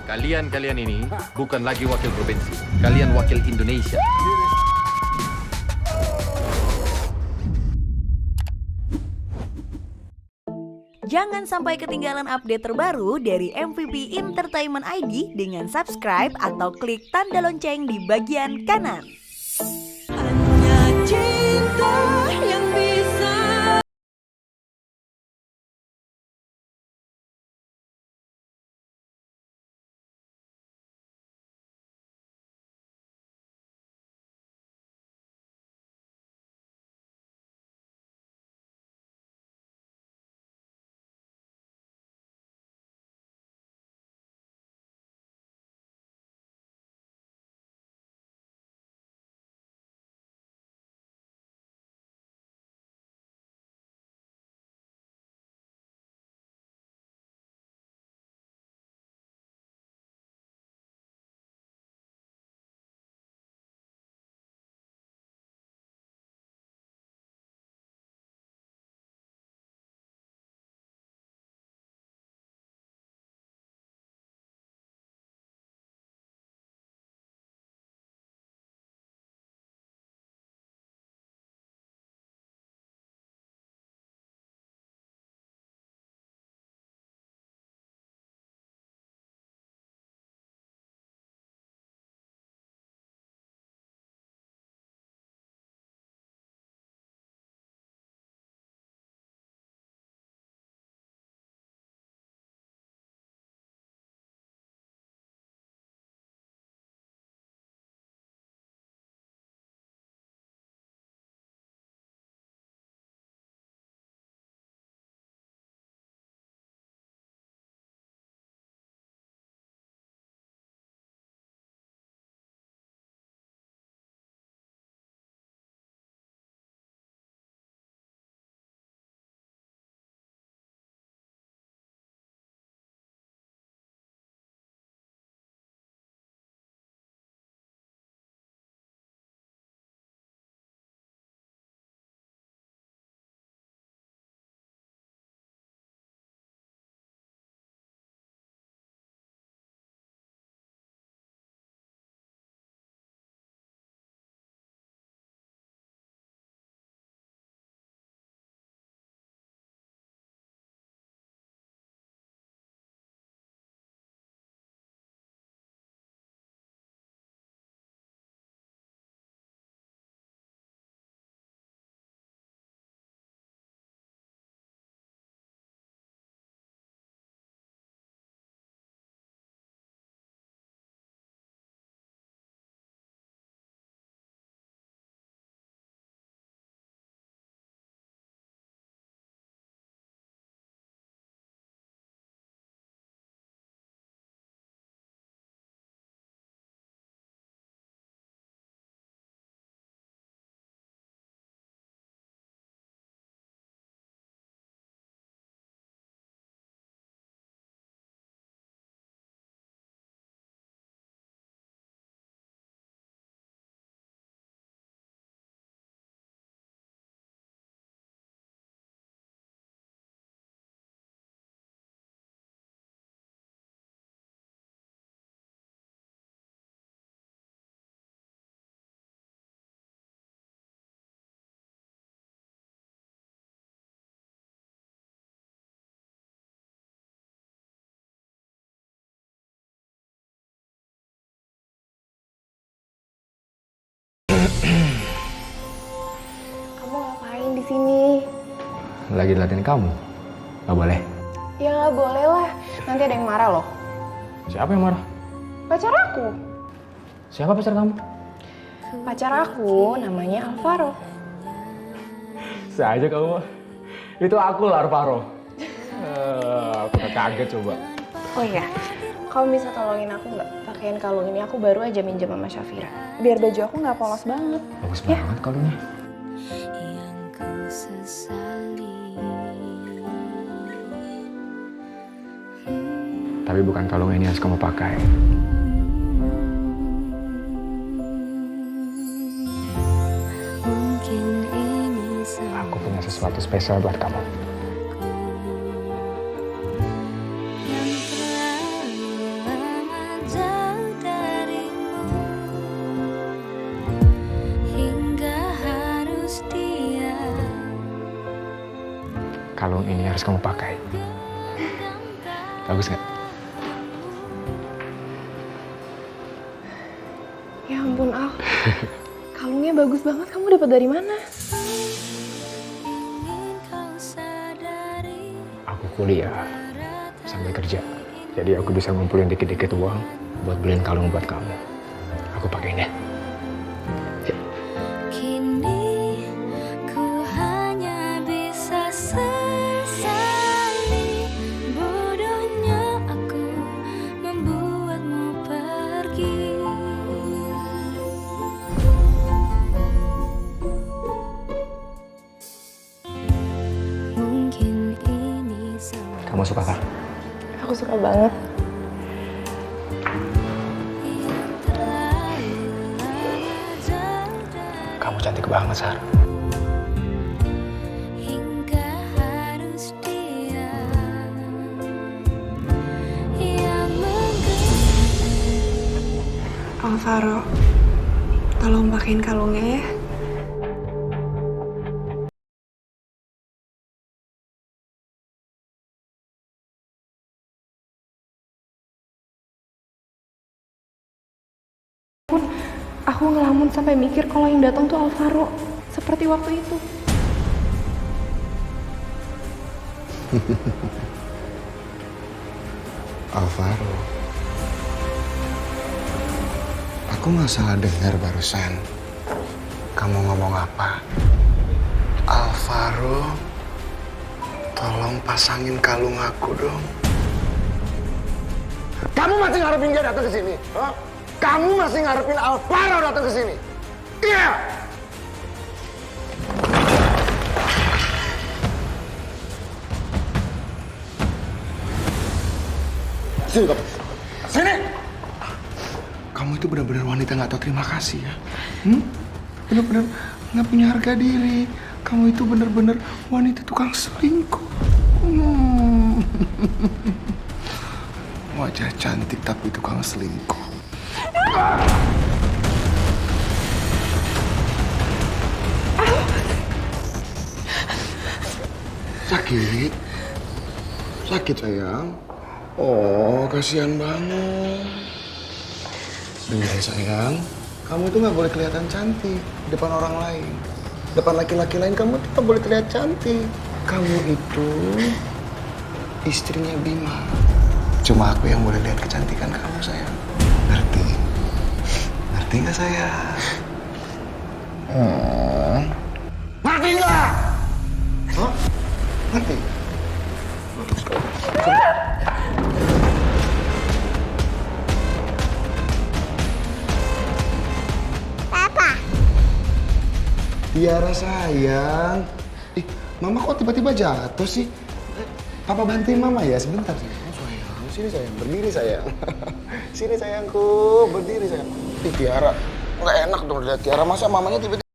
Kalian ini bukan lagi wakil provinsi. Kalian wakil Indonesia. Jangan sampai ketinggalan update terbaru dari MVP Entertainment ID dengan subscribe atau klik tanda lonceng di bagian kanan. Hanya cinta yang bisa. Kamu ngapain di sini? Lagi latihan kamu. Gak boleh. Ya nggak boleh lah. Nanti ada yang marah loh. Siapa yang marah? Pacar aku. Siapa pacar kamu? Pacar aku namanya Alvaro. Saya aja kamu. Itu aku lah, Alvaro. Aku udah kaget coba. Oh iya, kamu bisa tolongin aku nggak? Pakaian kalung ini aku baru aja minjem sama Syafira. Biar baju aku nggak polos banget. Bagus banget kalungnya. Tapi bukan kalung ini yang harus kamu pakai. Aku punya sesuatu spesial buat kamu. kalung ini harus kamu pakai. Bagus nggak? Ya ampun Al, kalungnya bagus banget. Kamu dapat dari mana? Aku kuliah sambil kerja, jadi aku bisa ngumpulin dikit-dikit uang buat beliin kalung buat kamu. Aku pakein ya. Kini ku hanya bisa sesali, bodohnya aku membuatmu pergi. Mungkin ini semua Kamu suka kan? Aku suka banget. yang terlalu lama jauh Kamu cantik banget, Sar. hingga harus dia yang Alvaro, tolong pakein kalungnya ya. Aku ngelamun sampai mikir kalau yang datang tuh Alvaro, seperti waktu itu. Alvaro, aku nggak salah dengar barusan. Kamu ngomong apa? Alvaro, tolong pasangin kalung aku dong. Kamu masih ngarepin dia datang ke sini? Hah? Kamu masih ngarepin Alvaro datang ke sini? Iya! Sini kamu. Sini! Kamu itu benar-benar wanita nggak tahu terima kasih ya. Benar-benar nggak punya harga diri. Kamu itu benar-benar wanita tukang selingkuh. Wajah cantik tapi tukang selingkuh. Sakit? Sakit sayang? Oh, kasihan banget. Dengar ya sayang, kamu itu nggak boleh kelihatan cantik di depan orang lain. Depan laki-laki lain kamu tidak boleh terlihat cantik. Kamu itu istrinya Bima. Cuma aku yang boleh lihat kecantikan kamu sayang. Ngerti? Ngerti nggak sayang? Ngerti nggak? Hah? Ngerti? Tiara sayang. Ih, Mama kok tiba-tiba jatuh sih? Papa bantuin Mama ya sebentar sayang. Oh, sayang, sini sayang, berdiri sayang. Sini sayangku, berdiri sayang. Ih, Tiara, nggak enak dong lihat Tiara. Masa mamanya tiba-tiba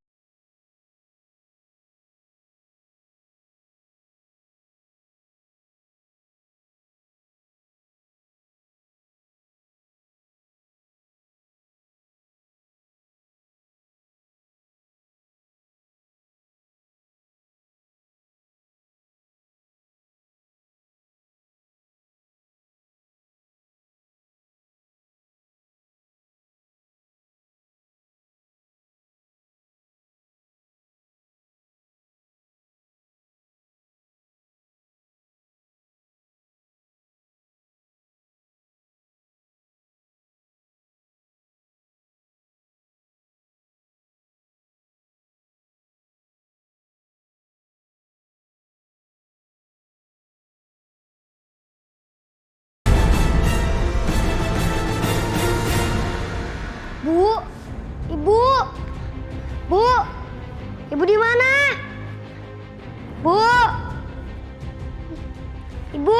Bu, ibu, bu, ibu di mana? Bu, ibu.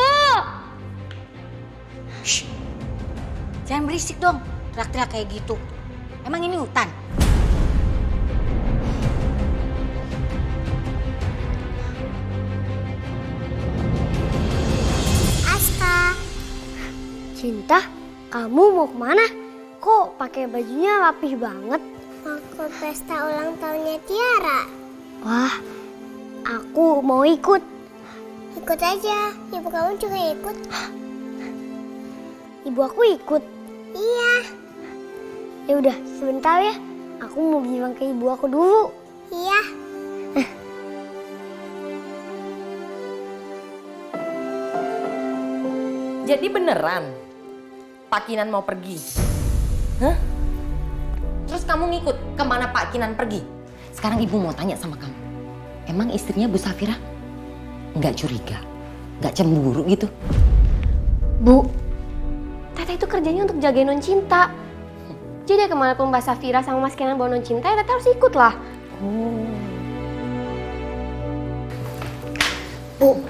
Shh. Jangan berisik dong, teriak-teriak kayak gitu. Emang ini hutan? Aska, Cinta, kamu mau kemana? Kok pakai bajunya rapih banget? Mau ke pesta ulang tahunnya Tiara. Wah, aku mau ikut. Ikut aja, ibu kamu juga ikut. Ibu aku ikut? Iya. Ya udah, sebentar ya. Aku mau bilang ke ibu aku dulu. Iya. Jadi beneran Pak Kinan mau pergi? Hah? Terus kamu ngikut kemana Pak Kinan pergi? Sekarang ibu mau tanya sama kamu. Emang istrinya Bu Safira nggak curiga? Nggak cemburu gitu? Bu, Teteh itu kerjanya untuk jagain non cinta. Jadi kemanapun Mbak Safira sama Mas Kenan bawa non cinta, ya Teteh harus ikut lah. Bu,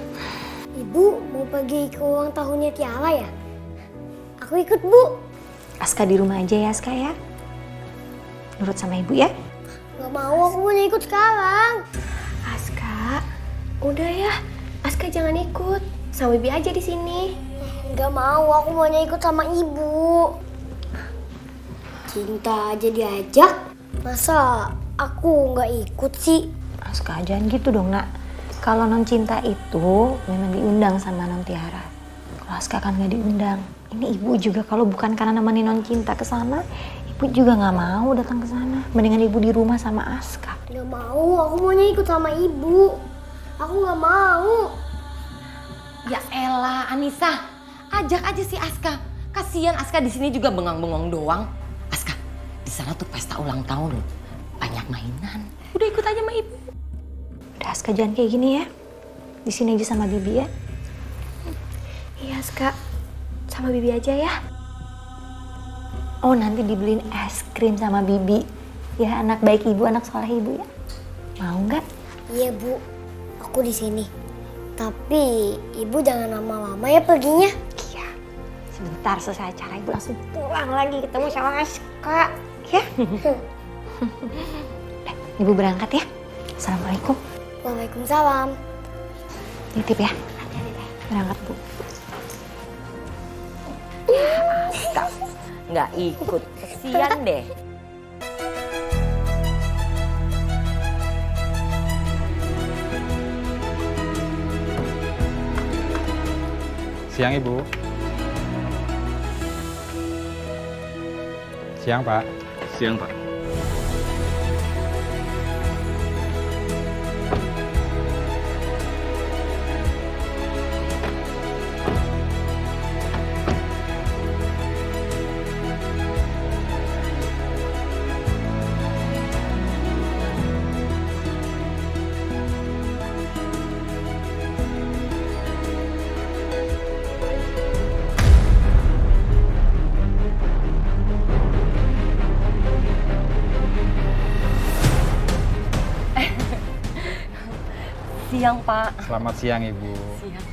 ibu mau pergi ke ulang tahunnya Tiara ya? Aku ikut, Bu. Aska di rumah aja ya, Aska ya. Nurut sama ibu ya. Gak mau, aku mau ikut sekarang. Aska, udah ya. Aska jangan ikut. Sama Bibi aja di sini. Gak mau, aku mau ikut sama ibu. Cinta aja diajak. Masa aku nggak ikut sih? Aska, jangan gitu dong, Nak. Kalau non cinta itu memang diundang sama non Tiara. Kalau Aska kan nggak diundang. Ini ibu juga kalau bukan karena nemenin non cinta ke sana, ibu juga nggak mau datang ke sana. Mendingan ibu di rumah sama Aska. Gak mau, aku maunya ikut sama ibu. Aku nggak mau. Ya elah, Anissa, ajak aja si Aska. Kasihan Aska di sini juga bengong-bengong doang. Aska, di sana tuh pesta ulang tahun loh. Banyak mainan. Udah ikut aja sama ibu. Udah Aska jangan kayak gini ya. Di sini aja sama Bibi ya. Iya, Aska. Sama Bibi aja ya. Oh nanti dibeliin es krim sama Bibi. Ya anak baik ibu, anak soleh ibu ya. Mau nggak? Iya, Bu. Aku di sini. Tapi ibu jangan lama-lama ya perginya. Iya. Sebentar selesai acara ibu langsung pulang lagi ketemu sama Aska. Ya. Udah, ibu berangkat ya. Assalamualaikum. Waalaikumsalam. Titip ya. Berangkat Bu. Aska, nggak ikut. Kasihan deh. Siang Ibu. Siang Pak. Siang, Pak. Siang, Pak. Selamat siang Ibu. Siang.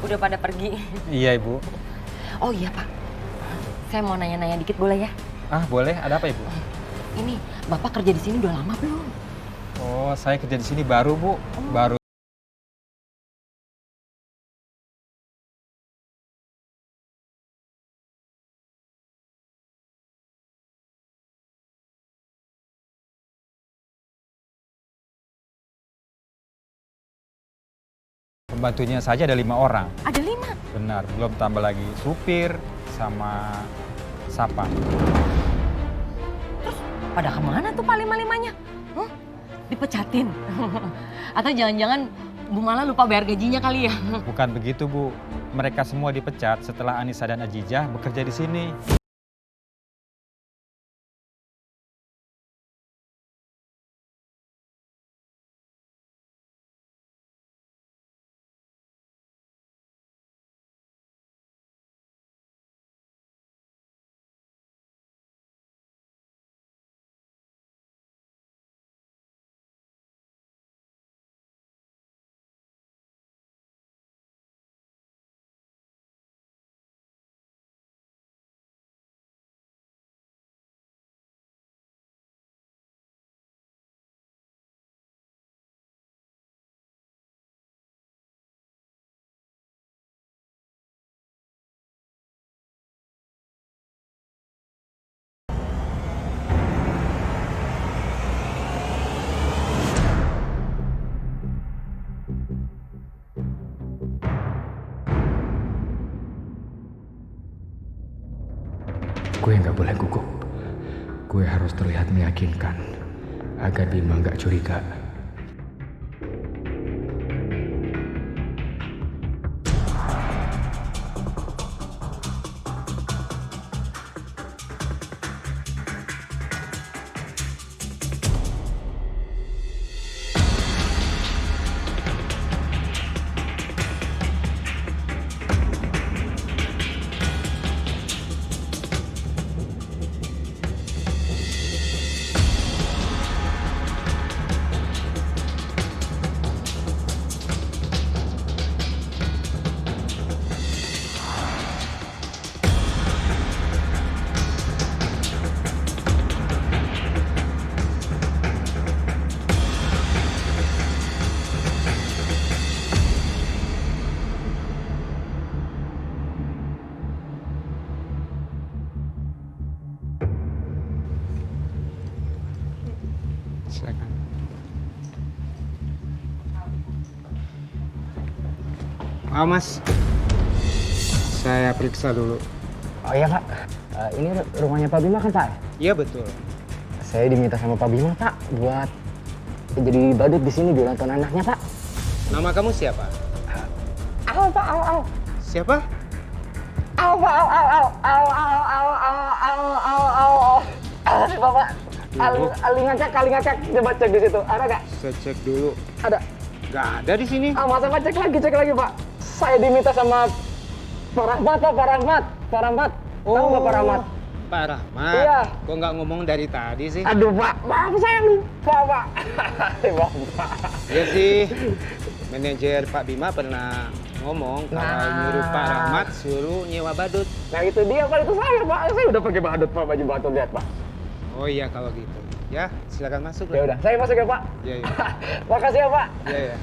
Udah pada pergi. Iya Ibu. Oh iya, Pak. Saya mau nanya-nanya dikit boleh ya? Ah boleh, ada apa Ibu? Ini, Bapak kerja di sini udah lama belum? Oh saya kerja di sini baru Bu. Baru. Pembantunya saja ada 5 orang. Ada 5. Benar, belum tambah lagi supir sama sapam. Pada kemana tuh Pak lima-limanya? Dipecatin? Atau jangan-jangan Bu Mala lupa bayar gajinya kali ya? Bukan begitu Bu, mereka semua dipecat setelah Anissa dan Ajijah bekerja di sini. gue nggak boleh gugup. Gue harus terlihat meyakinkan agar Bima nggak curiga. Silakan. Mas, saya periksa dulu. Oh iya Pak, ini rumahnya Pak Bima kan Pak? Iya betul. Saya diminta sama Pak Bima Pak buat jadi badut di sini di ulang tahun anaknya Pak. Nama kamu siapa? Au Pak, au. Siapa? Au Pak, au. Bapak, ali ngacak, coba cek di situ. Ada nggak? Saya cek dulu. Ada. Nggak ada di sini. Masa Pak cek lagi Pak. Saya diminta sama Pak Rahmat. Tahu nggak Pak Rahmat? Pak Rahmat. Iya. Kok nggak ngomong dari tadi sih? Aduh Pak, maaf saya lupa Pak. Bapak. Ya sih. Manajer Pak Bima pernah ngomong kalau nyuruh Pak Rahmat suruh nyewa badut. Nah itu dia Pak, itu saya Pak. Saya udah pakai badut Pak, baju badut lihat Pak. Oh iya kalau gitu. Ya, silakan masuk. Ya udah, saya masuk ya Pak. Iya. Makasih ya Pak. Iya.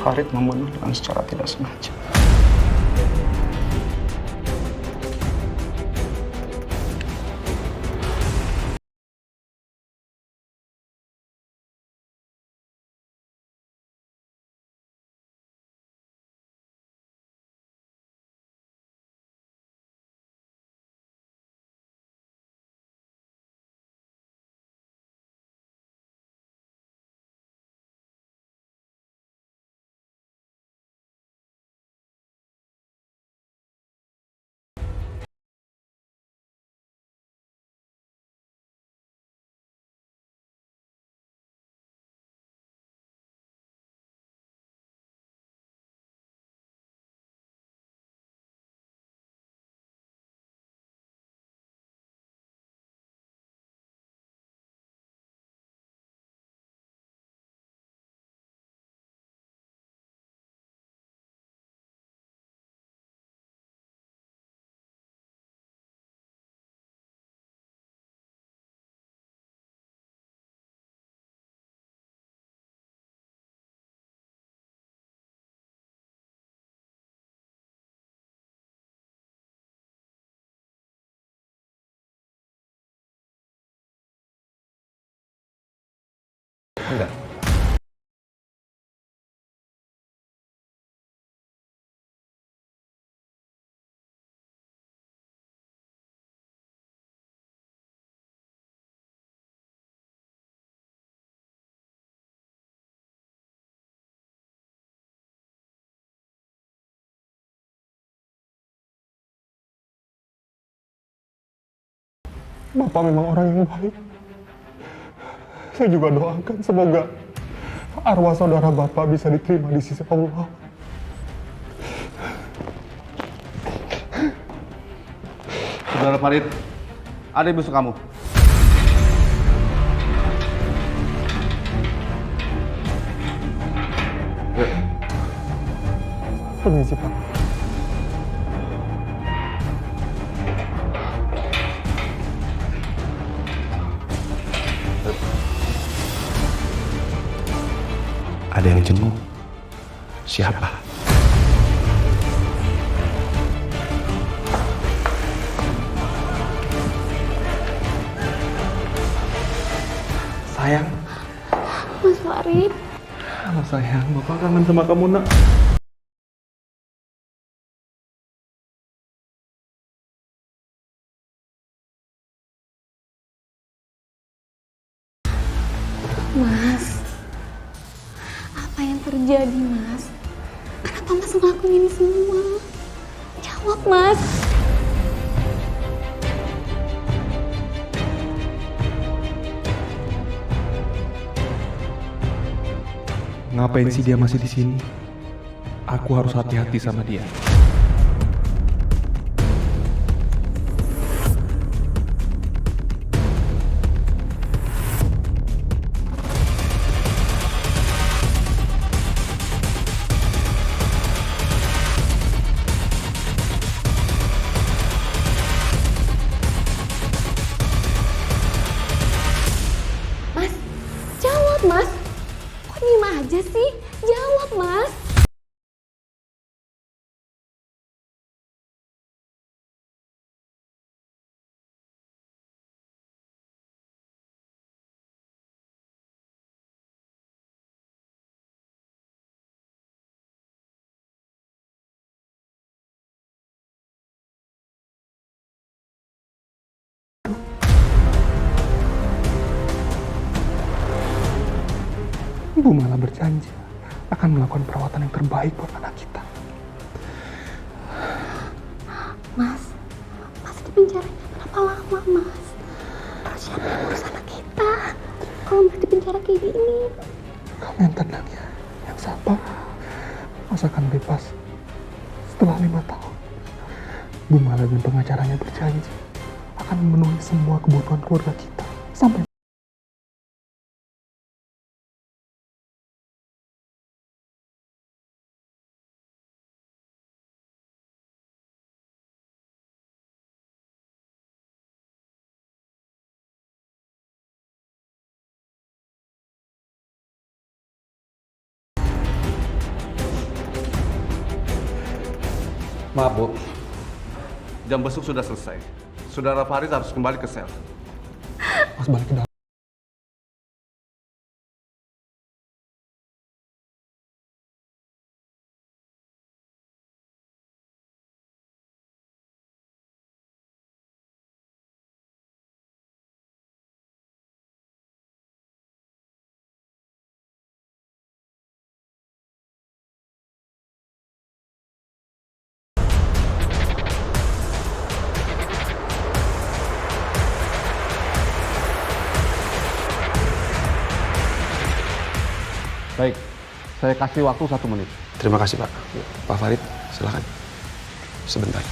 Farid membunuh dengan secara tidak sengaja. Enggak. Bapak memang orang yang baik. Saya juga doakan semoga arwah saudara Bapak bisa diterima di sisi Allah. Saudara Farid, ada yang busuk kamu. Permisi, Pak. Ada yang jenguk. Siapa? Sayang. Mas Farid. Halo sayang, Bapak kangen sama kamu, Nak. Mas, apa yang terjadi, Mas? Kenapa Mas ngelakuin ini semua? Jawab, Mas. Ngapain sih dia masih di sini? Aku harus hati-hati sama dia. Mas, jawab, Mas. Kok diem aja sih? Jawab, Mas. Ibu malah berjanji akan melakukan perawatan yang terbaik buat anak kita. Mas di penjaranya berapa lama, Mas? Terus siapa yang ngurus anak kita? Kalau Mas di penjara kayak gini. Kamu yang tenang ya, yang sabar. Mas akan bebas setelah 5 tahun. Bu Mala dan pengacaranya berjanji akan memenuhi semua kebutuhan keluarga kita sampai Maaf, Bu. Jam besuk sudah selesai. Saudara Faris harus kembali ke sel. Mas balik ke dalam. Baik, saya kasih waktu 1 menit. Terima kasih, Pak. Pak Farid, silakan. Sebentar.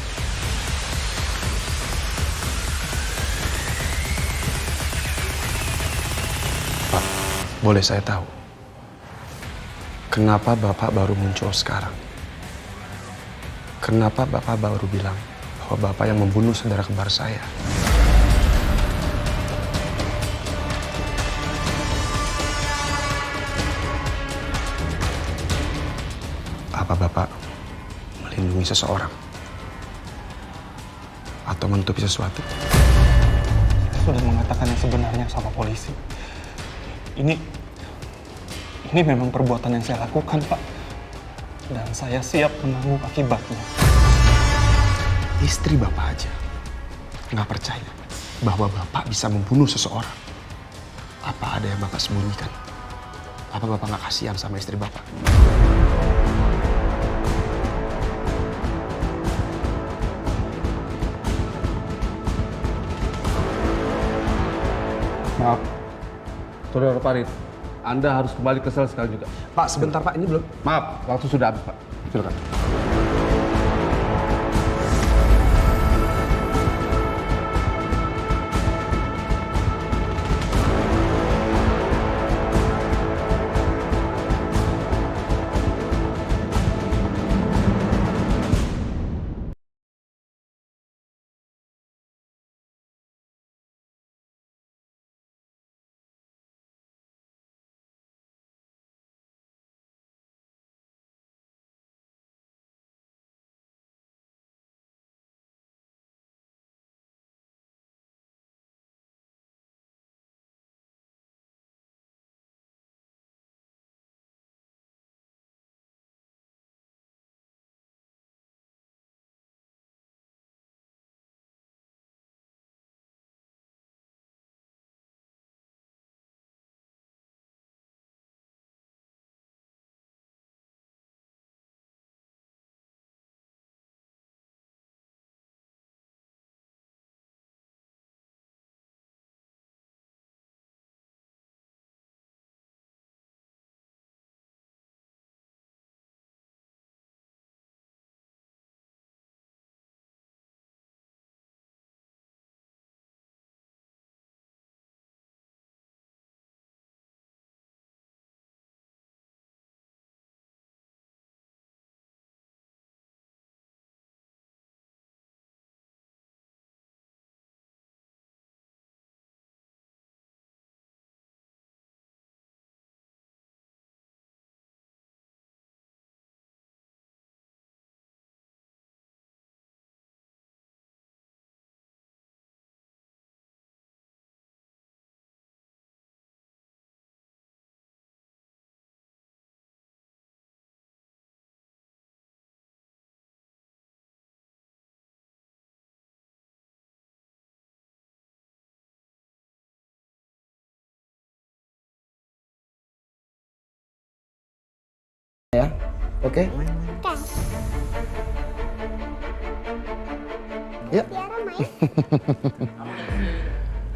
Pak, boleh saya tahu kenapa Bapak baru muncul sekarang? Kenapa Bapak baru bilang bahwa Bapak yang membunuh saudara kembar saya? Apa Bapak melindungi seseorang? Atau menutupi sesuatu? Saya sudah mengatakan yang sebenarnya sama polisi. Ini memang perbuatan yang saya lakukan, Pak. Dan saya siap menanggung akibatnya. Istri Bapak aja nggak percaya bahwa Bapak bisa membunuh seseorang. Apa ada yang Bapak sembunyikan? Apa Bapak nggak kasihan sama istri Bapak? Maaf, Saudara Farid, Anda harus kembali ke sel sekali juga. Pak, sebentar Pak, ini belum. Maaf, waktu sudah habis, Pak. Silakan. Ya, oke? Ya. Tiara main.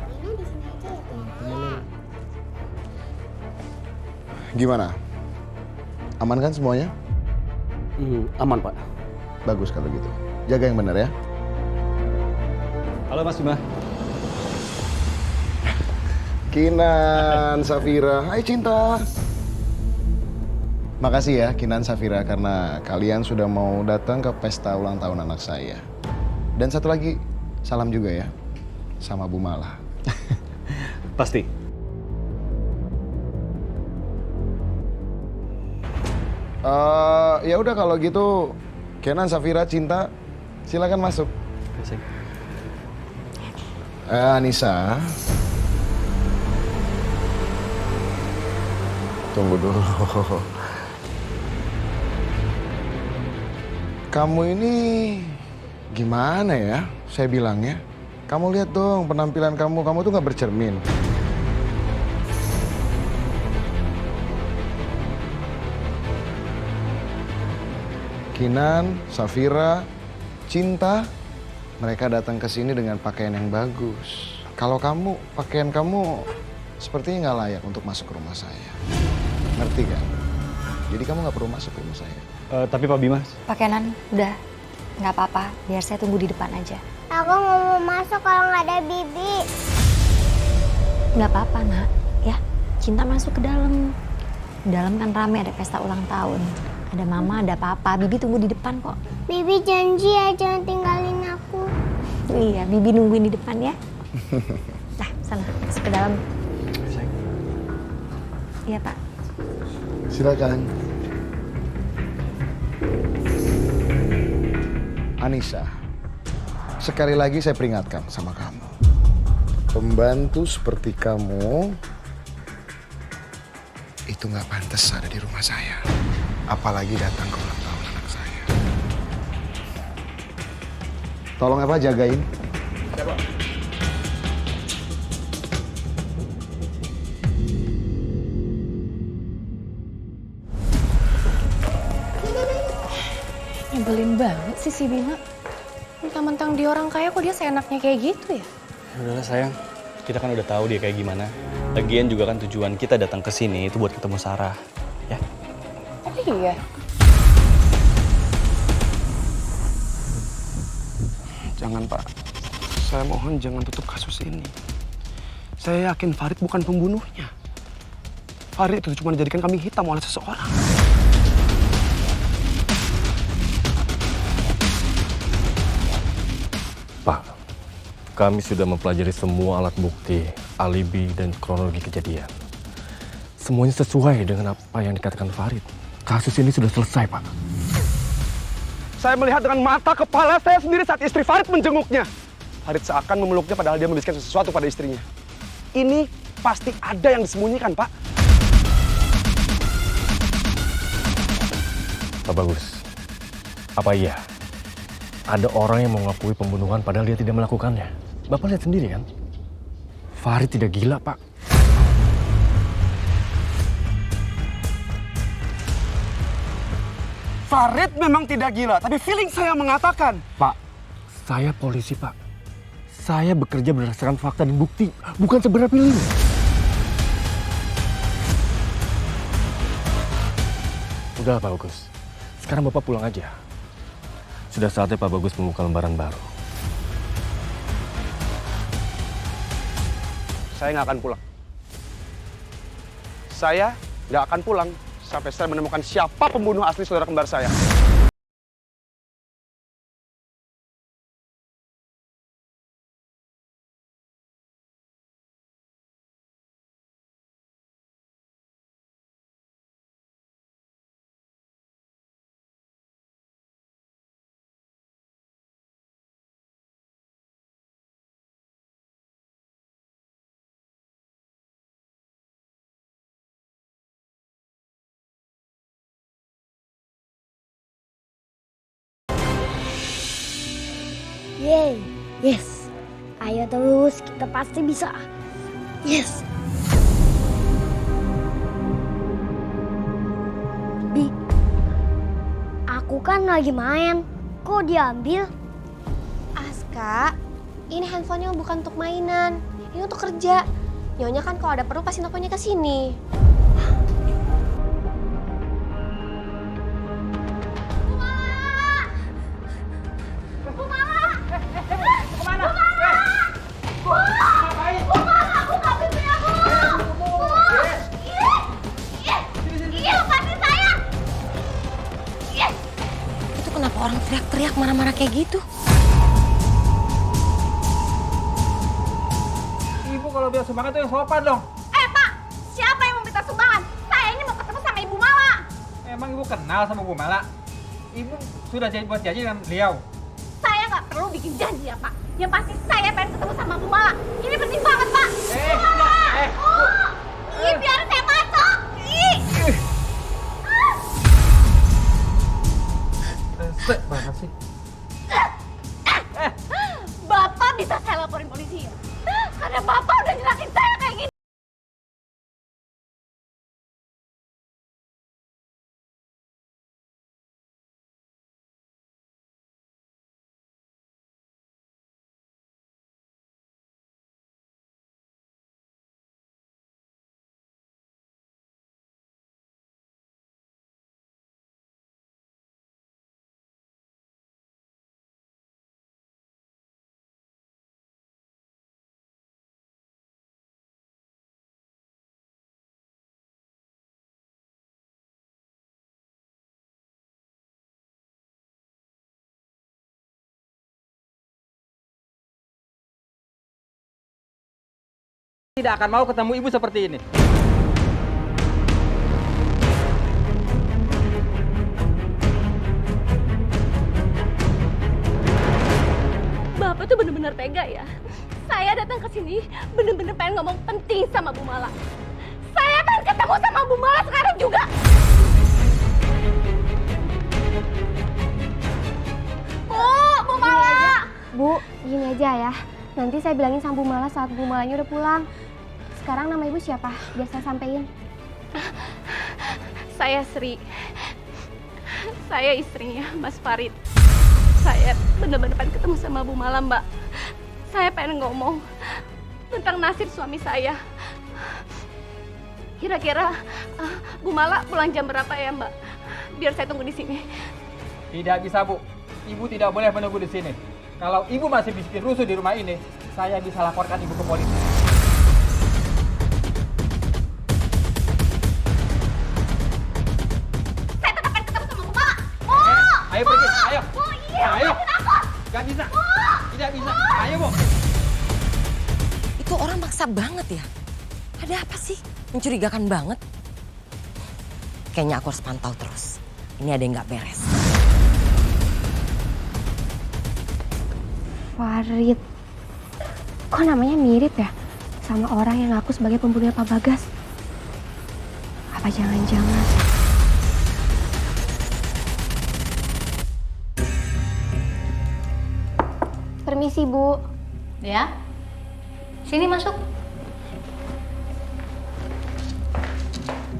Mainnya di sini aja ya, Tiara. Gimana? Aman kan semuanya? Aman, Pak. Bagus kalau gitu. Jaga yang benar ya. Halo, Mas Bima. Kinan, Safira. Hai Cinta. Makasih ya Kinan, Safira, karena kalian sudah mau datang ke pesta ulang tahun anak saya. Dan satu lagi, salam juga ya sama Bu Mala. Pasti. Ya udah kalau gitu Kenan, Safira, Cinta, silakan masuk. Anissa. Tunggu dulu. Kamu ini gimana ya? Saya bilangnya. Kamu lihat dong penampilan kamu. Kamu tuh nggak bercermin. Kinan, Safira, Cinta, mereka datang ke sini dengan pakaian yang bagus. Kalau kamu, pakaian kamu sepertinya nggak layak untuk masuk ke rumah saya. Ngerti kan? Jadi kamu nggak perlu masuk ke rumah saya. Tapi Pak Bimas. Pak Kenan, udah. Nggak apa-apa, biar saya tunggu di depan aja. Aku nggak mau masuk kalau nggak ada Bibi. Nggak apa-apa, Nak. Ya, Cinta masuk ke dalam. Di dalam kan rame, ada pesta ulang tahun. Ada Mama, ada Papa. Bibi tunggu di depan kok. Bibi janji ya jangan tinggalin aku. Iya, Bibi nungguin di depan ya. Nah, sana, masuk ke dalam. Iya, Pak. Silakan. Anissa, sekali lagi saya peringatkan sama kamu. Pembantu seperti kamu itu nggak pantas ada di rumah saya. Apalagi datang ke ulang tahun anak saya. Tolong Eva jagain. Ya, Pak. Nyebelin banget sih si Bima. Mentang-mentang dia orang kaya kok dia seenaknya kayak gitu ya? Udahlah sayang, kita kan udah tahu dia kayak gimana. Lagian juga kan tujuan kita datang ke sini itu buat ketemu Sarah, ya? Oh iya? Jangan Pak, saya mohon jangan tutup kasus ini. Saya yakin Farid bukan pembunuhnya. Farid itu cuma dijadikan kambing hitam oleh seseorang. Pak, kami sudah mempelajari semua alat bukti, alibi, dan kronologi kejadian. Semuanya sesuai dengan apa yang dikatakan Farid. Kasus ini sudah selesai, Pak. Saya melihat dengan mata kepala saya sendiri saat istri Farid menjenguknya. Farid seakan memeluknya padahal dia membisikkan sesuatu pada istrinya. Ini pasti ada yang disembunyikan, Pak. Pak Bagus, apa iya ada orang yang mengakui pembunuhan padahal dia tidak melakukannya? Bapak lihat sendiri kan? Farid tidak gila, Pak. Farid memang tidak gila, tapi feeling saya mengatakan. Pak, saya polisi, Pak. Saya bekerja berdasarkan fakta dan bukti, bukan seberapa pilih. Udah, Pak Bagus. Sekarang Bapak pulang aja. Sudah saatnya Pak Bagus membuka lembaran baru. Saya nggak akan pulang. Saya nggak akan pulang sampai saya menemukan siapa pembunuh asli saudara kembar saya. Yeay, yes. Ayo terus, kita pasti bisa. Yes. Bi, aku kan lagi main. Kok diambil? Aska, ini handphonenya bukan untuk mainan. Ini untuk kerja. Nyonya kan kalau ada perlu pasti nelfonnya ke sini. Kenapa orang teriak-teriak marah-marah kayak gitu? Ibu kalau bilang sumbangan tuh yang sopan dong. Pak, siapa yang mau minta sumbangan? Saya ini mau ketemu sama Ibu Mala. Emang ibu kenal sama Bu Mala? Ibu sudah buat janji dengan beliau. Saya nggak perlu bikin janji ya Pak. Yang pasti saya pengen ketemu sama Bu Mala. Ini penting banget Pak. Ih, biar saya masuk. Resek banget sih. Bapak bisa saya laporin polisi ya? Karena Bapak udah nyerahin saya kayak gini. Tidak akan mau ketemu ibu seperti ini. Bapak tuh bener-bener tega ya. Saya datang ke sini bener-bener pengen ngomong penting sama Bu Mala. Saya pengen ketemu sama Bu Mala sekarang juga. Bu Mala. Bu, gini aja ya. Nanti saya bilangin sama Bu Mala saat Bu Malanya udah pulang. Sekarang nama ibu siapa? Biar saya sampein. Saya Sri. Saya istrinya Mas Farid. Saya bener-bener pengen ketemu sama Bu Mala, Mbak. Saya pengen ngomong tentang nasib suami saya. Kira-kira Bu Mala pulang jam berapa ya, Mbak? Biar saya tunggu di sini. Tidak bisa, Bu. Ibu tidak boleh menunggu di sini. Kalau ibu masih bikin rusuh di rumah ini, saya bisa laporkan ibu ke polisi. Saya tetap pengen ketemu sama Bu Mala. Ayo pergi, ayo. Iya, Ayo. lepasin aku. Gak bisa. Tidak bisa. Ayo, Bu. Itu orang maksa banget ya. Ada apa sih? Mencurigakan banget. Kayaknya aku harus pantau terus. Ini ada yang nggak beres. Farid. Kok namanya mirip ya? Sama orang yang ngaku sebagai pembunuhnya Pak Bagas. Apa jangan-jangan... Permisi, Bu. Ya? Sini masuk.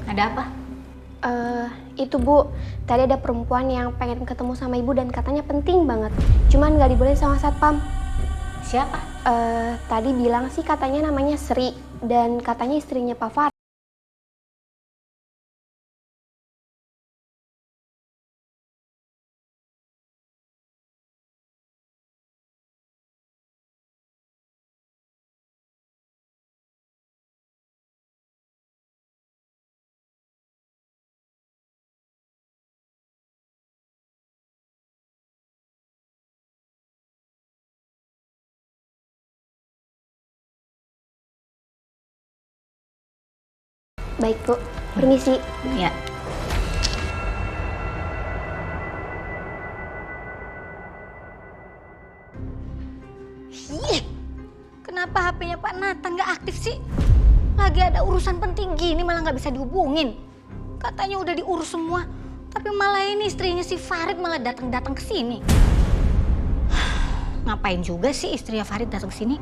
Ada apa? Itu Bu, tadi ada perempuan yang pengen ketemu sama Ibu dan katanya penting banget. Cuman nggak dibolehin sama satpam. Siapa? Tadi bilang sih katanya namanya Sri dan katanya istrinya Pak Farid. Baik, Bu. Permisi. Ya. Ih, kenapa HP-nya Pak Nathan nggak aktif sih? Lagi ada urusan penting gini malah nggak bisa dihubungin. Katanya udah diurus semua, tapi malah ini istrinya si Farid malah datang-datang ke sini. Ngapain juga sih istrinya Farid datang ke sini?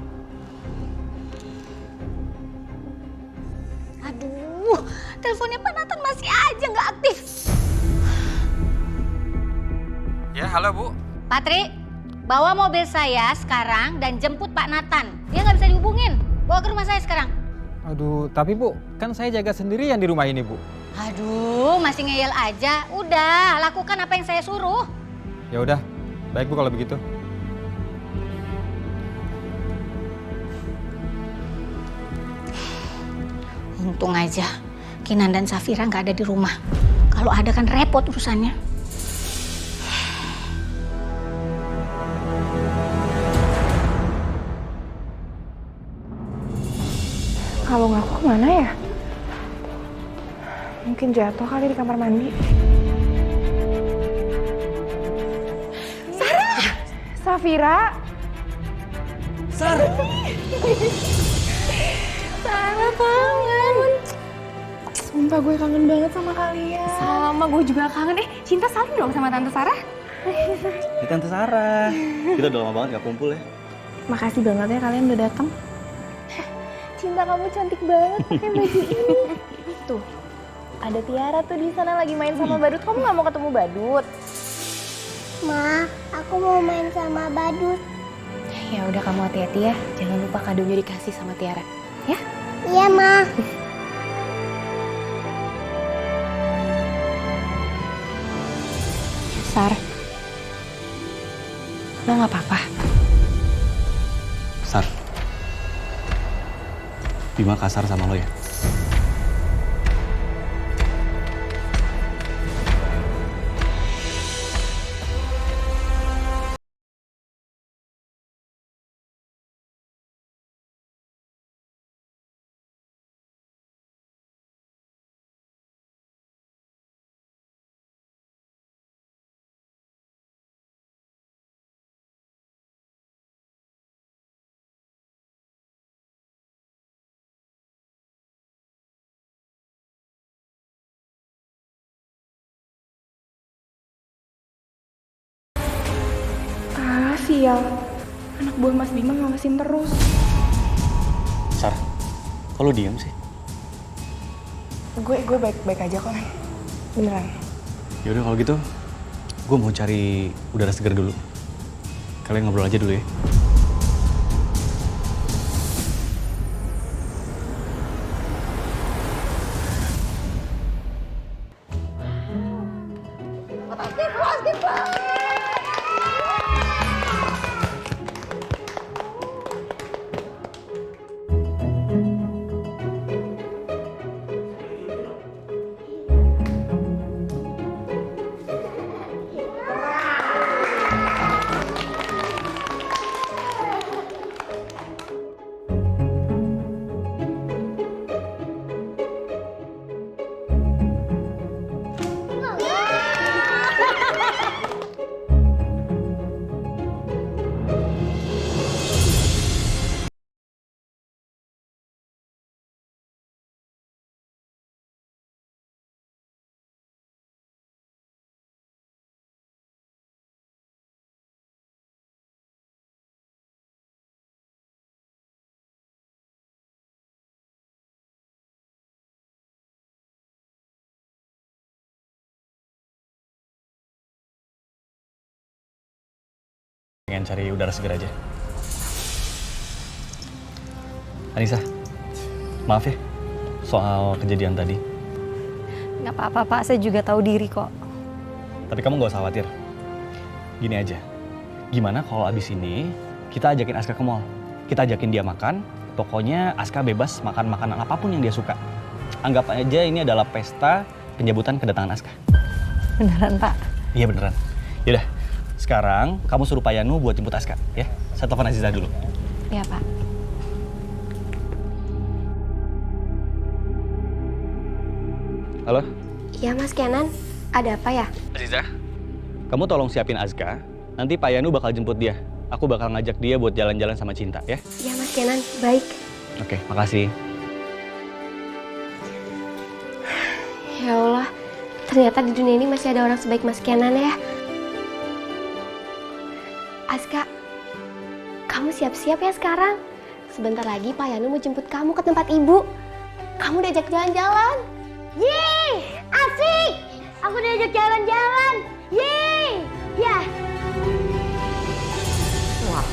Aduh, teleponnya Pak Nathan masih aja nggak aktif. Ya, halo Bu. Patri, bawa mobil saya sekarang dan jemput Pak Nathan. Dia nggak bisa dihubungin. Bawa ke rumah saya sekarang. Aduh, tapi Bu, kan saya jaga sendirian di rumah ini, Bu. Aduh, masih ngeyel aja. Udah, lakukan apa yang saya suruh. Ya udah, baik Bu kalau begitu. Untung aja Kinan dan Safira nggak ada di rumah. Kalau ada kan repot urusannya. Kalau ngaku kemana ya? Mungkin jatuh kali di kamar mandi. Vira. Sarah. Sarah kangen. Sumpah gue kangen banget sama kalian. Sama gue juga kangen. Cinta salim dong sama Tante Sarah. Ini Tante Sarah. Kita udah lama banget gak kumpul ya. Makasih banget ya kalian udah datang. Cinta kamu cantik banget pakai baju ini. Tuh, ada Tiara tuh di sana lagi main sama Badut. Kamu nggak mau ketemu Badut? Ma, aku mau main sama Badut. Ya udah kamu hati-hati ya. Jangan lupa kadonya dikasih sama Tiara. Ya? Iya, Ma. Sar, lo nggak apa-apa? Sar. Bima kasar sama lo ya? Sial, anak buah Mas Bima ngawasin terus. Sar, kok lo diem sih? Gue baik-baik aja kok, men. Beneran. Yaudah kalau gitu, gue mau cari udara segar dulu. Kalian ngobrol aja dulu ya. Pengen cari udara segar aja. Anissa, maaf ya soal kejadian tadi. Nggak apa-apa Pak, saya juga tahu diri kok. Tapi kamu gak usah khawatir. Gini aja, gimana kalau abis ini kita ajakin Aska ke mall? Kita ajakin dia makan, pokoknya Aska bebas makan makanan apapun yang dia suka. Anggap aja ini adalah pesta penjemputan kedatangan Aska. Beneran Pak? Iya beneran. Yaudah, sekarang kamu suruh Pak Yanu buat jemput Aska, ya? Saya telepon Aziza dulu. Iya Pak. Halo? Iya, Mas Kenan. Ada apa ya? Aziza? Kamu tolong siapin Aska, nanti Pak Yanu bakal jemput dia. Aku bakal ngajak dia buat jalan-jalan sama Cinta, ya? Iya, Mas Kenan. Baik. Oke, makasih. Ya Allah, ternyata di dunia ini masih ada orang sebaik Mas Kenan ya. Aska, kamu siap-siap ya sekarang. Sebentar lagi Pak Yanu mau jemput kamu ke tempat ibu. Kamu diajak jalan-jalan. Yeay, asik! Aku diajak jalan-jalan. Yeay, ya. Wah,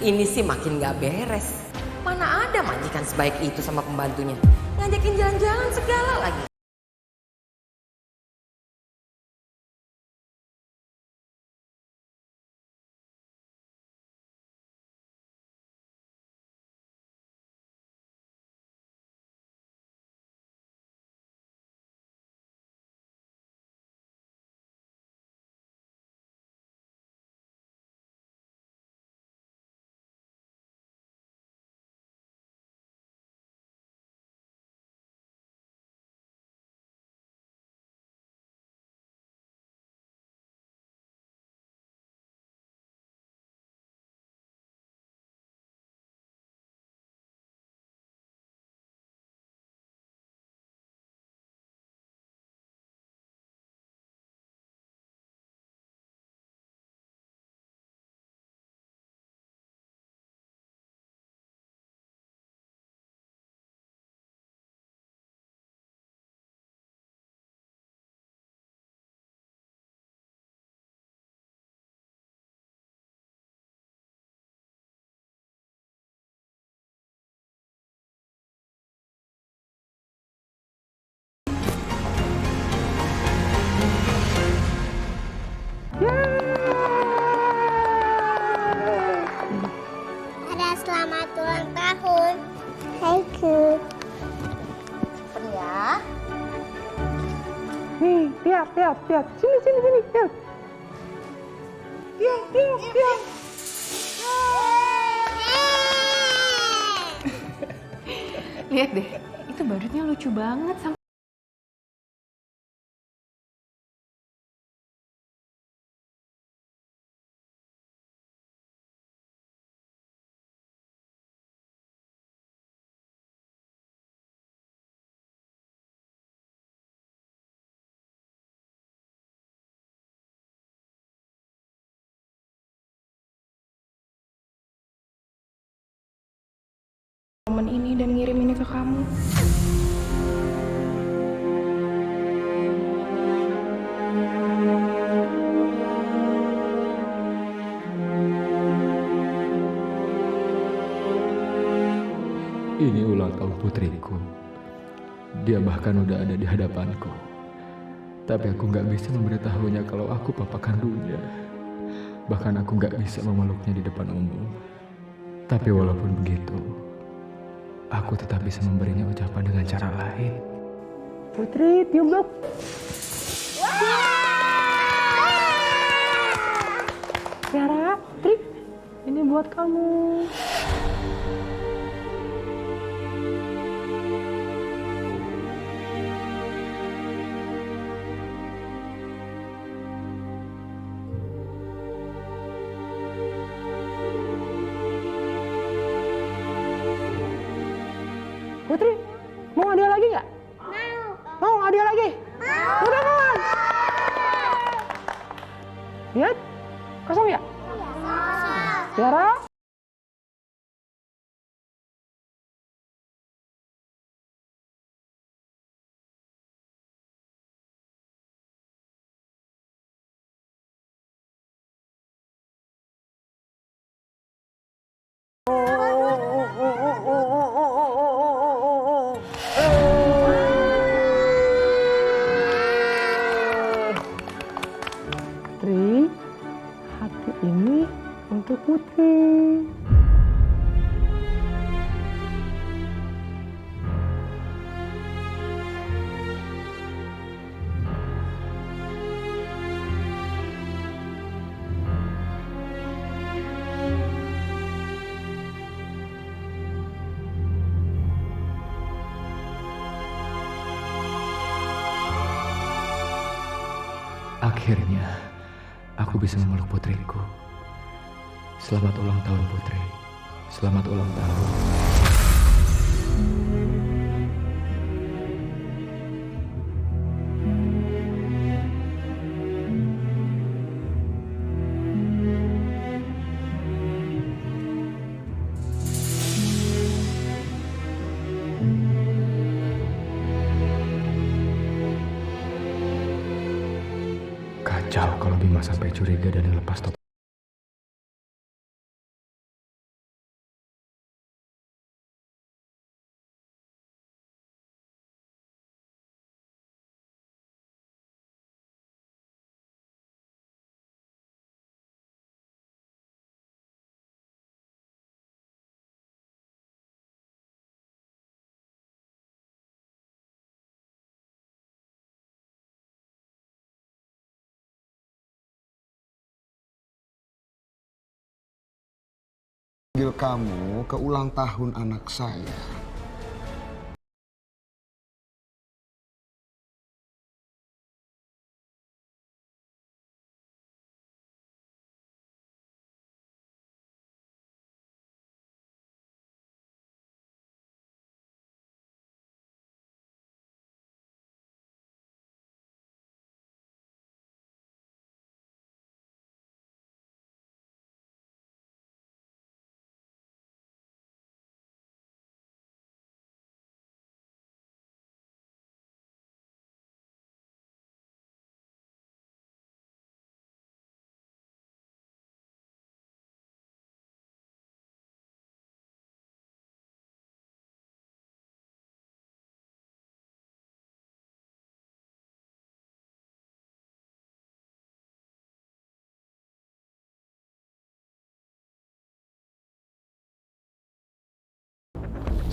ini sih makin gak beres. Mana ada majikan sebaik itu sama pembantunya. Ngajakin jalan-jalan segala lagi. lihat. Sini, lihat. Lihat. Lihat deh, itu badutnya lucu banget sama. Momen ini dan ngirim ini ke kamu. Ini ulang tahun putriku. Dia bahkan udah ada di hadapanku. Tapi aku nggak bisa memberitahunya kalau aku papa kandungnya. Bahkan aku nggak bisa memeluknya di depan umum. Tapi walaupun begitu, aku tetap bisa memberinya ucapan dengan cara lain. Putri, tiup dong. Tiara, Putri, ini buat kamu. Putri, mau hadiah lagi nggak? Mau hadiah lagi? Udah kan? Lihat, kosong ya? Tiara? Putri, hati ini untuk Putri. Akhirnya, aku bisa memeluk putriku. Selamat ulang tahun, Putri. Selamat ulang tahun. Kacau kalau Bima sampai curiga dan lepas top. Panggil kamu ke ulang tahun anak saya.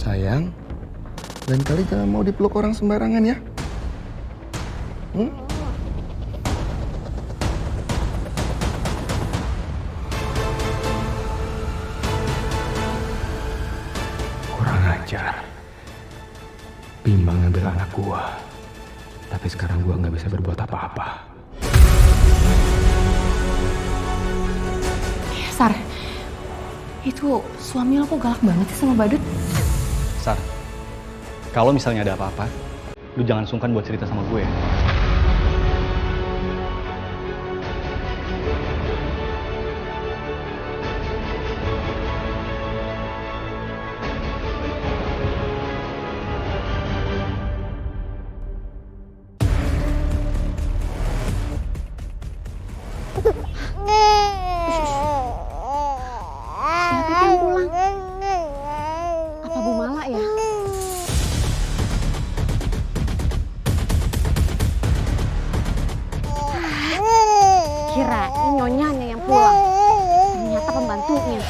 Sayang, lain kali jangan mau dipeluk orang sembarangan ya. Bima ngambil anak gua. Tapi sekarang gua nggak bisa berbuat apa-apa. Sar, itu suami lo kok galak banget sih sama Badut? Sar, kalau misalnya ada apa-apa, lu jangan sungkan buat cerita sama gue ya. Siapa yang pulang? Apa Bu Mala ya? Kirain nyonyanya yang pulang. Ternyata pembantunya.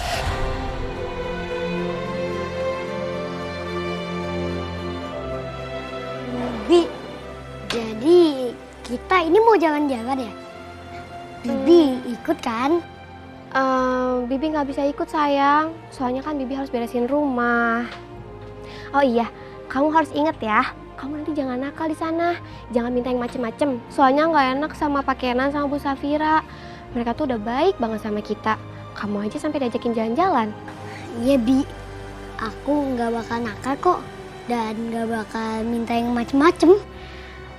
Bi, jadi kita ini mau jalan-jalan ya? Bibi ikut kan? Bibi nggak bisa ikut sayang, soalnya kan Bibi harus beresin rumah. Oh iya, kamu harus inget ya, kamu nanti jangan nakal di sana, jangan minta yang macem-macem. Soalnya nggak enak sama Pak Kenan sama Bu Safira. Mereka tuh udah baik banget sama kita. Kamu aja sampai diajakin jalan-jalan. Iya Bi, aku nggak bakal nakal kok dan nggak bakal minta yang macem-macem.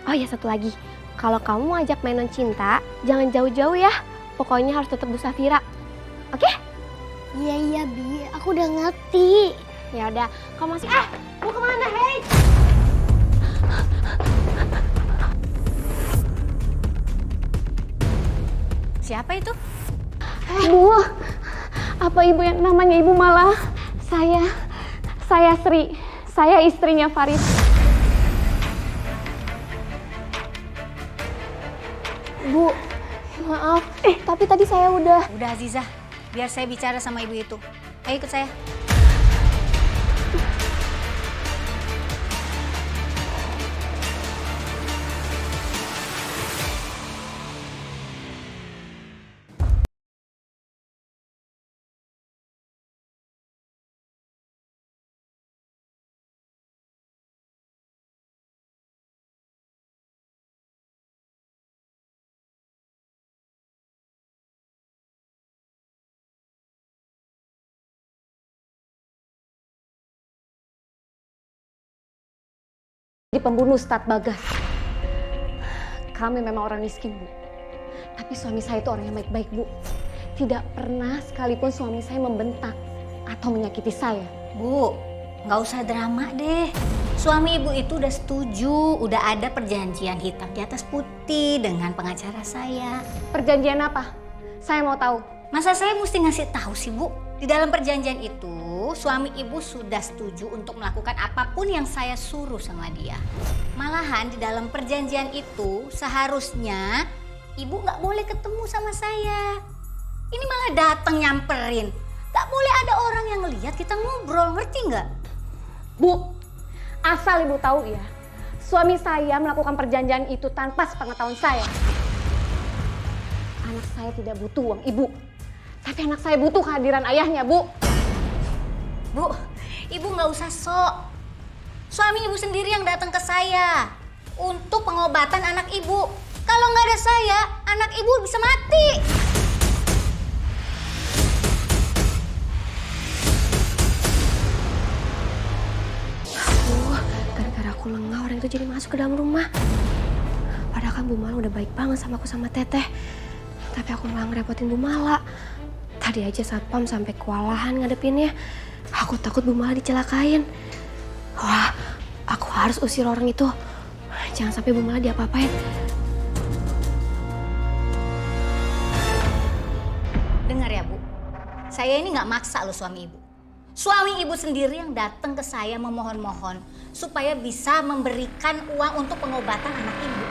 Oh iya satu lagi, kalau kamu mau ajak mainan cinta, jangan jauh-jauh ya. Pokoknya harus tetap Bu Safira. Oke? Iya iya Bi, aku udah ngerti. Ya udah, kamu masih mau kemana? Hei! Siapa itu? Bu, apa ibu yang namanya Ibu Mala? Saya Sri, saya istrinya Farid. Bu, maaf, tapi tadi saya udah... Udah Azizah, biar saya bicara sama ibu itu. Ayo ikut saya. Di pembunuh Ustadz Bagas. Kami memang orang miskin, Bu. Tapi suami saya itu orang yang baik-baik, Bu. Tidak pernah sekalipun suami saya membentak atau menyakiti saya. Bu, nggak usah drama deh. Suami ibu itu udah setuju, udah ada perjanjian hitam di atas putih dengan pengacara saya. Perjanjian apa? Saya mau tahu. Masa saya mesti ngasih tahu sih, Bu? Di dalam perjanjian itu, suami ibu sudah setuju untuk melakukan apapun yang saya suruh sama dia. Malahan di dalam perjanjian itu, seharusnya ibu nggak boleh ketemu sama saya. Ini malah datang nyamperin. Nggak boleh ada orang yang lihat kita ngobrol, ngerti nggak? Bu, asal ibu tahu ya, suami saya melakukan perjanjian itu tanpa sepengetahuan saya. Anak saya tidak butuh uang ibu. Tapi anak saya butuh kehadiran ayahnya, Bu. Bu, ibu nggak usah sok. Suami ibu sendiri yang datang ke saya untuk pengobatan anak ibu. Kalau nggak ada saya, anak ibu bisa mati. Gara-gara aku lengah, orang itu jadi masuk ke dalam rumah. Padahal kan Bu Mala udah baik banget sama aku sama Teteh. Tapi aku malah ngerepotin Bu Mala. Tadi aja satpam sampai kewalahan ngadepinnya. Aku takut Bu Mala dicelakain. Wah, aku harus usir orang itu. Jangan sampai Bu Mala diapa-apain. Dengar ya, Bu. Saya ini nggak maksa loh suami ibu. Suami ibu sendiri yang datang ke saya memohon-mohon supaya bisa memberikan uang untuk pengobatan anak ibu.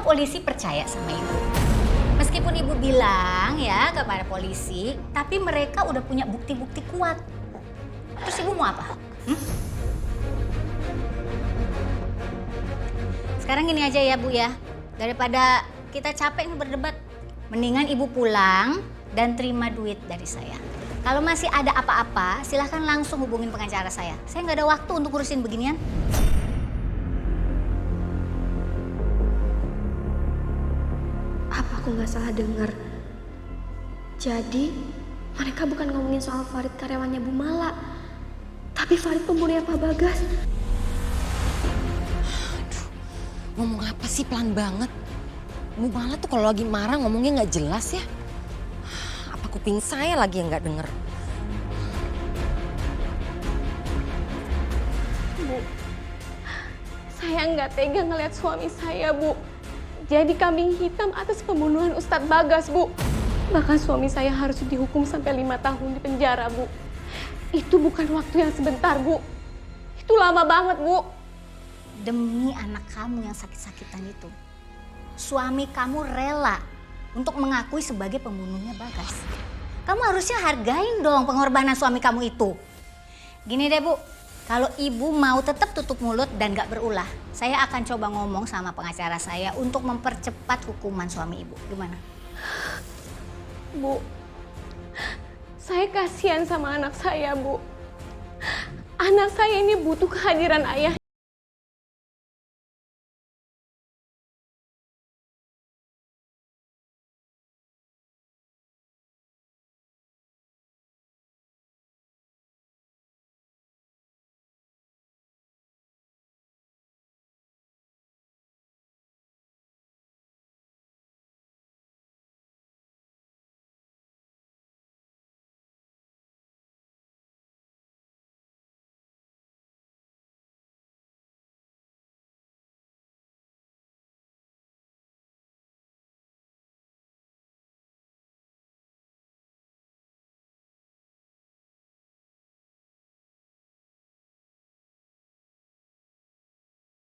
polisi percaya sama ibu. Meskipun ibu bilang ya kepada polisi, tapi mereka udah punya bukti-bukti kuat. Terus ibu mau apa? Sekarang gini aja ya Bu ya, daripada kita capek nih berdebat, mendingan ibu pulang dan terima duit dari saya. Kalau masih ada apa-apa, silahkan langsung hubungin pengacara saya. Saya nggak ada waktu untuk ngurusin beginian. Apa aku nggak salah dengar? Jadi mereka bukan ngomongin soal Farid karyawannya Bu Mala, tapi Farid pembunuhnya Pak Bagas. Aduh, ngomong apa sih pelan banget? Bu Mala tuh kalau lagi marah ngomongnya nggak jelas ya. Apa kuping saya lagi yang nggak denger? Bu, saya nggak tega ngeliat suami saya, Bu. Jadi kambing hitam atas pembunuhan Ustadz Bagas, Bu. Bahkan suami saya harus dihukum sampai 5 tahun di penjara, Bu. Itu bukan waktu yang sebentar, Bu. Itu lama banget, Bu. Demi anak kamu yang sakit-sakitan itu, suami kamu rela untuk mengakui sebagai pembunuhnya Bagas. Kamu harusnya hargain dong pengorbanan suami kamu itu. Gini deh Bu, kalau ibu mau tetap tutup mulut dan gak berulah, saya akan coba ngomong sama pengacara saya untuk mempercepat hukuman suami ibu. Gimana? Bu, saya kasihan sama anak saya, Bu. Anak saya ini butuh kehadiran ayah.